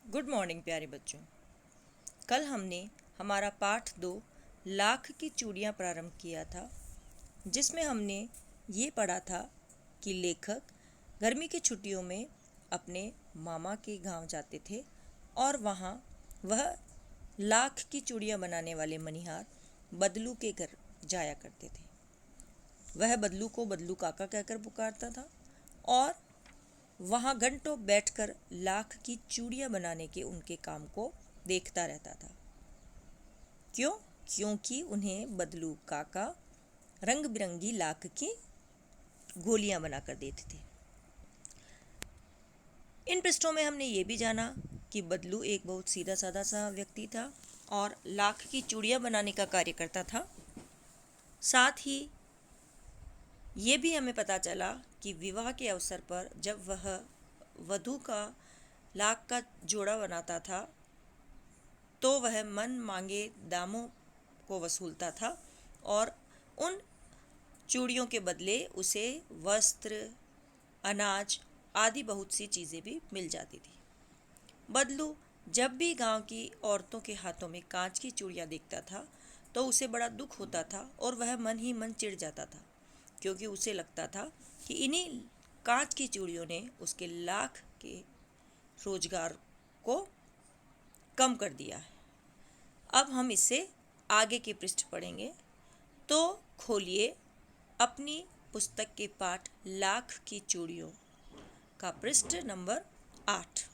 Good morning प्यारे बच्चों। कल हमने हमारा पाठ 2 लाख की चूड़ियाँ प्रारंभ किया था, जिसमें हमने ये पढ़ा था कि लेखक गर्मी की छुट्टियों में अपने मामा के गांव जाते थे और वहाँ वह लाख की चूड़ियाँ बनाने वाले मनिहार बदलू के घर जाया करते थे। वह बदलू को बदलू काका कहकर पुकारता था और वहाँ घंटों बैठकर लाख की चूड़ियाँ बनाने के उनके काम को देखता रहता था। क्यों? क्योंकि उन्हें बदलू काका रंग बिरंगी लाख की गोलियाँ बनाकर देते थे। इन पृष्ठों में हमने ये भी जाना कि बदलू एक बहुत सीधा साधा सा व्यक्ति था और लाख की चूड़ियाँ बनाने का कार्य करता था। साथ ही ये भी हमें पता चला कि विवाह के अवसर पर जब वह वधू का लाख का जोड़ा बनाता था तो वह मन मांगे दामों को वसूलता था और उन चूड़ियों के बदले उसे वस्त्र, अनाज आदि बहुत सी चीज़ें भी मिल जाती थी। बदलू जब भी गांव की औरतों के हाथों में कांच की चूड़ियाँ देखता था तो उसे बड़ा दुख होता था और वह मन ही मन चिढ़ जाता था, क्योंकि उसे लगता था कि इन्हीं कांच की चूड़ियों ने उसके लाख के रोजगार को कम कर दिया है। अब हम इससे आगे के पृष्ठ पढ़ेंगे, तो खोलिए अपनी पुस्तक के पाठ लाख की चूड़ियों का पृष्ठ नंबर 8।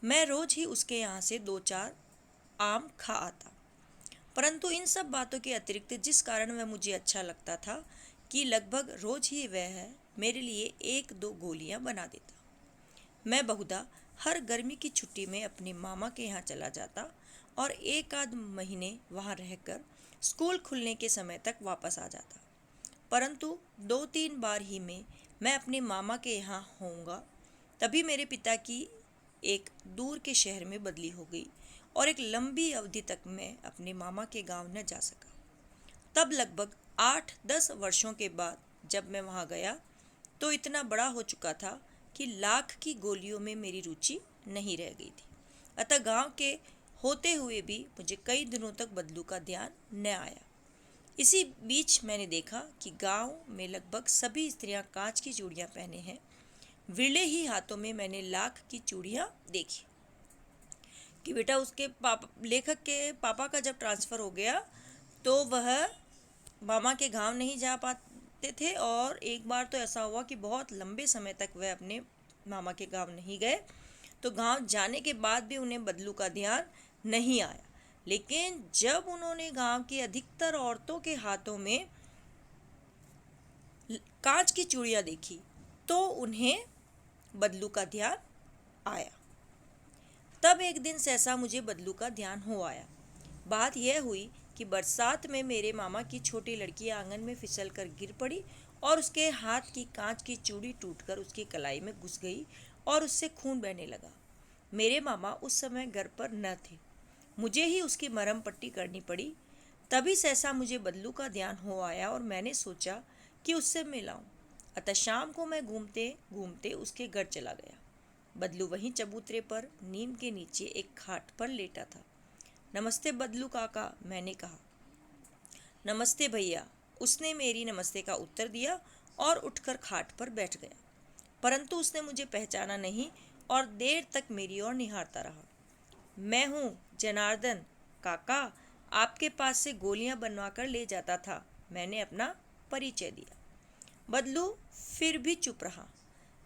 मैं रोज ही उसके यहाँ से 2-4 आम खा आता, परंतु इन सब बातों के अतिरिक्त जिस कारण वह मुझे अच्छा लगता था कि लगभग रोज ही वह मेरे लिए 1-2 गोलियां बना देता। मैं बहुधा हर गर्मी की छुट्टी में अपने मामा के यहाँ चला जाता और 1-आध महीने वहाँ रहकर स्कूल खुलने के समय तक वापस आ जाता, परंतु 2-3 बार ही में मैं अपने मामा के यहाँ होऊंगा तभी मेरे पिता की एक दूर के शहर में बदली हो गई और एक लंबी अवधि तक मैं अपने मामा के गांव न जा सका। तब लगभग 8-10 वर्षों के बाद जब मैं वहाँ गया तो इतना बड़ा हो चुका था कि लाख की गोलियों में मेरी रुचि नहीं रह गई थी। अतः गांव के होते हुए भी मुझे कई दिनों तक बदलू का ध्यान न आया। इसी बीच मैंने देखा कि गांव में लगभग सभी स्त्रियां कांच की चूड़ियां पहने हैं। विरले ही हाथों में मैंने लाख की चूड़ियां देखी कि बेटा उसके पापा, लेखक के पापा का जब ट्रांसफ़र हो गया तो वह मामा के गांव नहीं जा पाते थे और एक बार तो ऐसा हुआ कि बहुत लंबे समय तक वह अपने मामा के गांव नहीं गए, तो गांव जाने के बाद भी उन्हें बदलू का ध्यान नहीं आया। लेकिन जब उन्होंने गांव की अधिकतर औरतों के हाथों में कांच की चूड़ियाँ देखी तो उन्हें बदलू का ध्यान आया। तब एक दिन सहसा मुझे बदलू का ध्यान हो आया। बात यह हुई कि बरसात में मेरे मामा की छोटी लड़की आंगन में फिसल कर गिर पड़ी और उसके हाथ की कांच की चूड़ी टूटकर उसकी कलाई में घुस गई और उससे खून बहने लगा। मेरे मामा उस समय घर पर न थे, मुझे ही उसकी मरहम पट्टी करनी पड़ी। तभी सहसा मुझे बदलू का ध्यान हो आया और मैंने सोचा कि उससे मिलाऊं। अतः शाम को मैं घूमते घूमते उसके घर चला गया। बदलू वहीं चबूतरे पर नीम के नीचे एक खाट पर लेटा था। नमस्ते बदलू काका, मैंने कहा। नमस्ते भैया, उसने मेरी नमस्ते का उत्तर दिया और उठकर खाट पर बैठ गया, परंतु उसने मुझे पहचाना नहीं और देर तक मेरी ओर निहारता रहा। मैं हूँ जनार्दन काका, आपके पास से गोलियां बनवा कर ले जाता था, मैंने अपना परिचय दिया। बदलू फिर भी चुप रहा,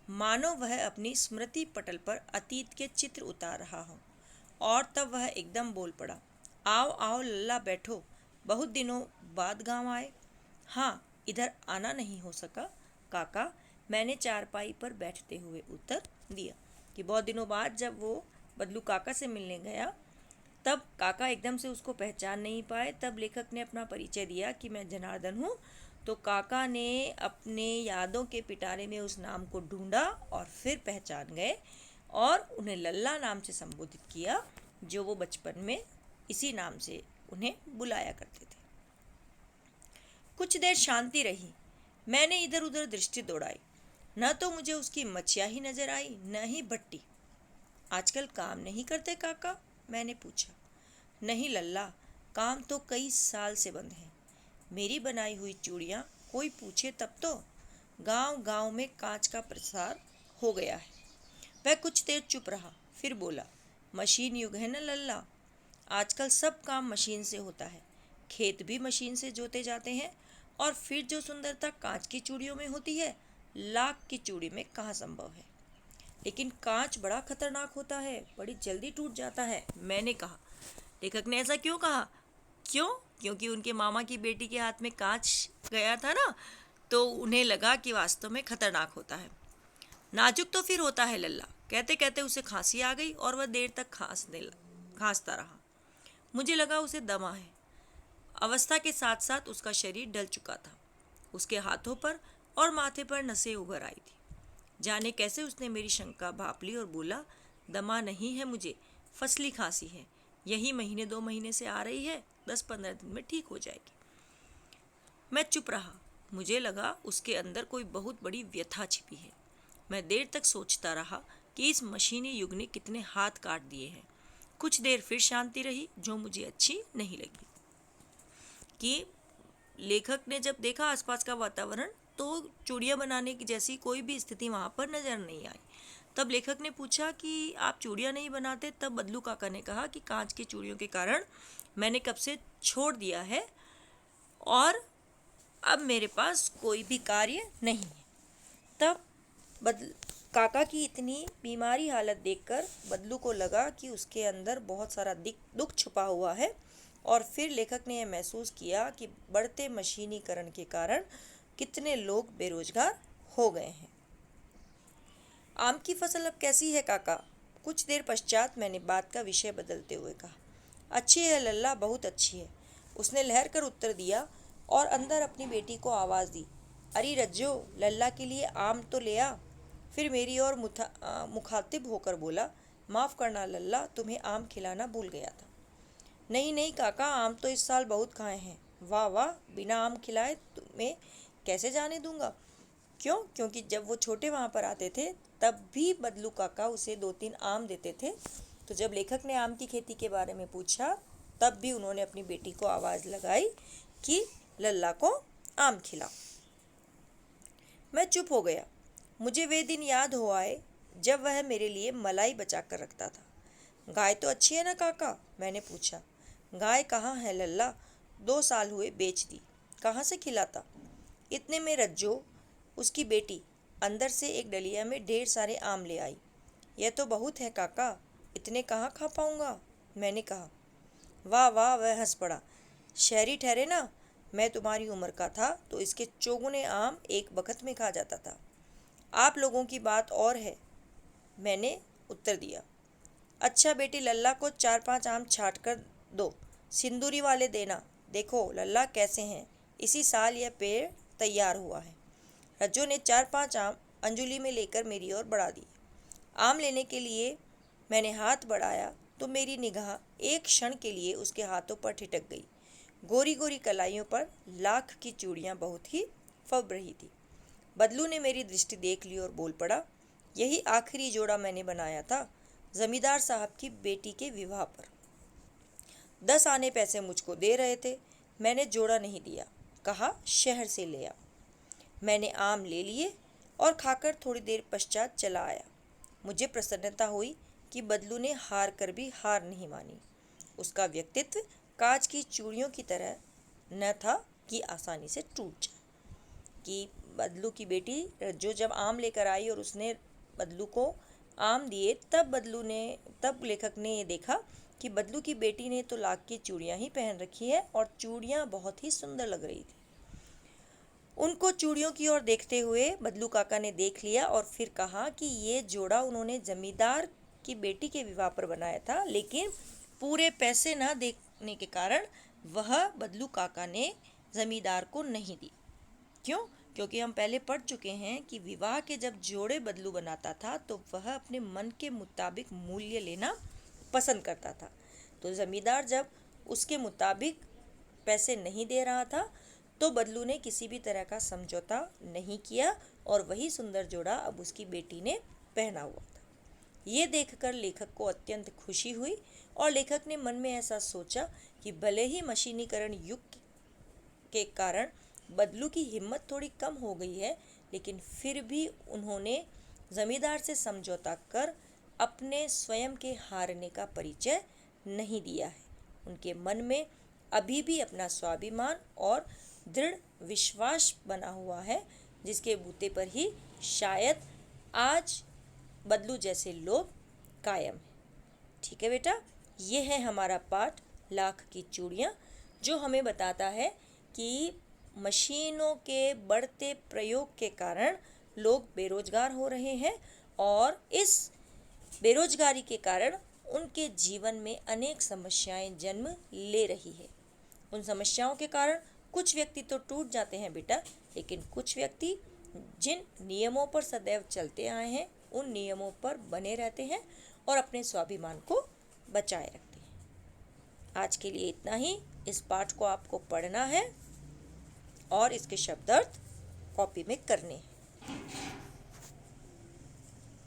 मानो वह अपनी स्मृति पटल पर अतीत के चित्र उतार रहा हो। और तब वह एकदम बोल पड़ा, आओ आओ लल्ला, बैठो, बहुत दिनों बाद गांव आए। हाँ, इधर आना नहीं हो सका काका, मैंने चारपाई पर बैठते हुए उत्तर दिया। कि बहुत दिनों बाद जब वो बदलू काका से मिलने गया तब काका एकदम से उसको पहचान नहीं पाए। तब लेखक ने अपना परिचय दिया कि मैं जनार्दन हूँ। तो काका ने अपने यादों के पिटारे में उस नाम को ढूंढा और फिर पहचान गए और उन्हें लल्ला नाम से संबोधित किया, जो वो बचपन में इसी नाम से उन्हें बुलाया करते थे। कुछ देर शांति रही। मैंने इधर उधर दृष्टि दौड़ाई, न तो मुझे उसकी मछिया ही नजर आई, न ही भट्टी। आजकल काम नहीं करते काका? मैंने पूछा। नहीं लल्ला, काम तो कई साल से बंद है। मेरी बनाई हुई चूड़ियाँ कोई पूछे तब तो। गांव गांव में कांच का प्रसार हो गया है। वह कुछ देर चुप रहा, फिर बोला, मशीन युग है न लल्ला। आजकल सब काम मशीन से होता है। खेत भी मशीन से जोते जाते हैं, और फिर जो सुंदरता कांच की चूड़ियों में होती है, लाख की चूड़ी में कहाँ संभव है। लेकिन कांच बड़ा खतरनाक होता है, बड़ी जल्दी टूट जाता है, मैंने कहा। लेखक ने ऐसा क्यों कहा? क्यों? क्योंकि उनके मामा की बेटी के हाथ में कांच गया था ना, तो उन्हें लगा कि वास्तव में खतरनाक होता है। नाजुक तो फिर होता है लल्ला। कहते कहते उसे खांसी आ गई और वह देर तक खांसता रहा। मुझे लगा उसे दमा है। अवस्था के साथ साथ उसका शरीर ढल चुका था। उसके हाथों पर और माथे पर नसें उभर आई थी। जाने कैसे उसने मेरी शंका भांप ली और बोला, दमा नहीं है मुझे, फसली खांसी है। यही महीने 2 महीने से आ रही है, 10-15 दिन में ठीक हो जाएगी। मैं चुप रहा। मुझे लगा उसके अंदर कोई बहुत बड़ी व्यथा छिपी है। मैं देर तक सोचता रहा कि इस मशीनी युग ने कितने हाथ काट दिए हैं। कुछ देर फिर शांति रही, जो मुझे अच्छी नहीं लगी। कि लेखक ने जब देखा आसपास का वातावरण, तो चूड़ियाँ बनाने की जैसी कोई भी स्थिति वहाँ पर नजर नहीं आई। तब लेखक ने पूछा कि आप चूड़ियाँ नहीं बनाते? तब बदलू काका ने कहा कि कांच की चूड़ियों के कारण मैंने कब से छोड़ दिया है, और अब मेरे पास कोई भी कार्य नहीं है। तब काका की इतनी बीमारी हालत देखकर बदलू को लगा कि उसके अंदर बहुत सारा दुख छुपा हुआ है, और फिर लेखक ने यह महसूस किया कि बढ़ते मशीनीकरण के कारण कितने लोग बेरोजगार हो गए हैं। आम की फसल अब कैसी है काका? कुछ देर पश्चात मैंने बात का विषय बदलते हुए कहा। अच्छी है लल्ला, बहुत अच्छी है, उसने लहर कर उत्तर दिया, और अंदर अपनी बेटी को आवाज़ दी, अरे रज्जो, लल्ला के लिए आम तो ले आ। फिर मेरी ओर मुखातिब होकर बोला, माफ़ करना लल्ला, तुम्हें आम खिलाना भूल गया था। नहीं नहीं काका, आम तो इस साल बहुत खाए हैं। वाह वाह, बिना आम खिलाए तुम्हें कैसे जाने दूंगा। क्यों? क्योंकि जब वो छोटे वहाँ पर आते थे, तब भी बदलू काका उसे 2-3 आम देते थे। तो जब लेखक ने आम की खेती के बारे में पूछा, तब भी उन्होंने अपनी बेटी को आवाज़ लगाई कि लल्ला को आम खिलाओ। मैं चुप हो गया। मुझे वे दिन याद हो आए जब वह मेरे लिए मलाई बचा कर रखता था। गाय तो अच्छी है ना काका? मैंने पूछा। गाय कहाँ है लल्ला, 2 साल हुए बेच दी, कहाँ से खिलाता। इतने में रज्जो, उसकी बेटी, अंदर से एक डलिया में ढेर सारे आम ले आई। यह तो बहुत है काका, इतने कहाँ खा पाऊंगा, मैंने कहा। वाह वाह, वह हंस पड़ा। शहरी ठहरे ना, मैं तुम्हारी उम्र का था तो इसके चौगुने आम एक बखत में खा जाता था। आप लोगों की बात और है, मैंने उत्तर दिया। अच्छा बेटी, लल्ला को 4-5 आम छाट कर दो, सिंदूरी वाले देना। देखो लल्ला कैसे हैं, इसी साल यह पेड़ तैयार हुआ है। रज्जो ने 4-5 आम अंजुली में लेकर मेरी ओर बढ़ा दिए। आम लेने के लिए मैंने हाथ बढ़ाया तो मेरी निगाह एक क्षण के लिए उसके हाथों पर ठिठक गई। गोरी गोरी कलाइयों पर लाख की चूड़ियाँ बहुत ही फब रही थी। बदलू ने मेरी दृष्टि देख ली और बोल पड़ा, यही आखिरी जोड़ा मैंने बनाया था जमींदार साहब की बेटी के विवाह पर। 10 आने पैसे मुझको दे रहे थे, मैंने जोड़ा नहीं दिया, कहा शहर से ले आ। मैंने आम ले लिए और खाकर थोड़ी देर पश्चात चला आया। मुझे प्रसन्नता हुई कि बदलू ने हार कर भी हार नहीं मानी। उसका व्यक्तित्व कांच की चूड़ियों की तरह न था कि आसानी से टूट जाए। कि बदलू की बेटी रज्जो जब आम लेकर आई और उसने बदलू को आम दिए, तब लेखक ने ये देखा कि बदलू की बेटी ने तो लाख की चूड़ियाँ ही पहन रखी है, और चूड़ियाँ बहुत ही सुंदर लग रही थी। उनको चूड़ियों की ओर देखते हुए बदलू काका ने देख लिया और फिर कहा कि ये जोड़ा उन्होंने जमींदार की बेटी के विवाह पर बनाया था, लेकिन पूरे पैसे न देने के कारण वह बदलू काका ने जमींदार को नहीं दी। क्यों? क्योंकि हम पहले पढ़ चुके हैं कि विवाह के जब जोड़े बदलू बनाता था तो वह अपने मन के मुताबिक मूल्य लेना पसंद करता था। तो जमींदार जब उसके मुताबिक पैसे नहीं दे रहा था, तो बदलू ने किसी भी तरह का समझौता नहीं किया, और वही सुंदर जोड़ा अब उसकी बेटी ने पहना हुआ था। ये देखकर लेखक को अत्यंत खुशी हुई और लेखक ने मन में ऐसा सोचा कि भले ही मशीनीकरण युग के कारण बदलू की हिम्मत थोड़ी कम हो गई है, लेकिन फिर भी उन्होंने जमींदार से समझौता कर अपने स्वयं के हारने का परिचय नहीं दिया है। उनके मन में अभी भी अपना स्वाभिमान और दृढ़ विश्वास बना हुआ है, जिसके बूते पर ही शायद आज बदलू जैसे लोग कायम हैं। ठीक है बेटा, ये है हमारा पाठ लाख की चूड़ियाँ, जो हमें बताता है कि मशीनों के बढ़ते प्रयोग के कारण लोग बेरोजगार हो रहे हैं और इस बेरोजगारी के कारण उनके जीवन में अनेक समस्याएं जन्म ले रही है। उन समस्याओं के कारण कुछ व्यक्ति तो टूट जाते हैं बेटा, लेकिन कुछ व्यक्ति जिन नियमों पर सदैव चलते आए हैं उन नियमों पर बने रहते हैं और अपने स्वाभिमान को बचाए रखते हैं। आज के लिए इतना ही। इस पाठ को आपको पढ़ना है और इसके शब्दार्थ कॉपी में करने हैं।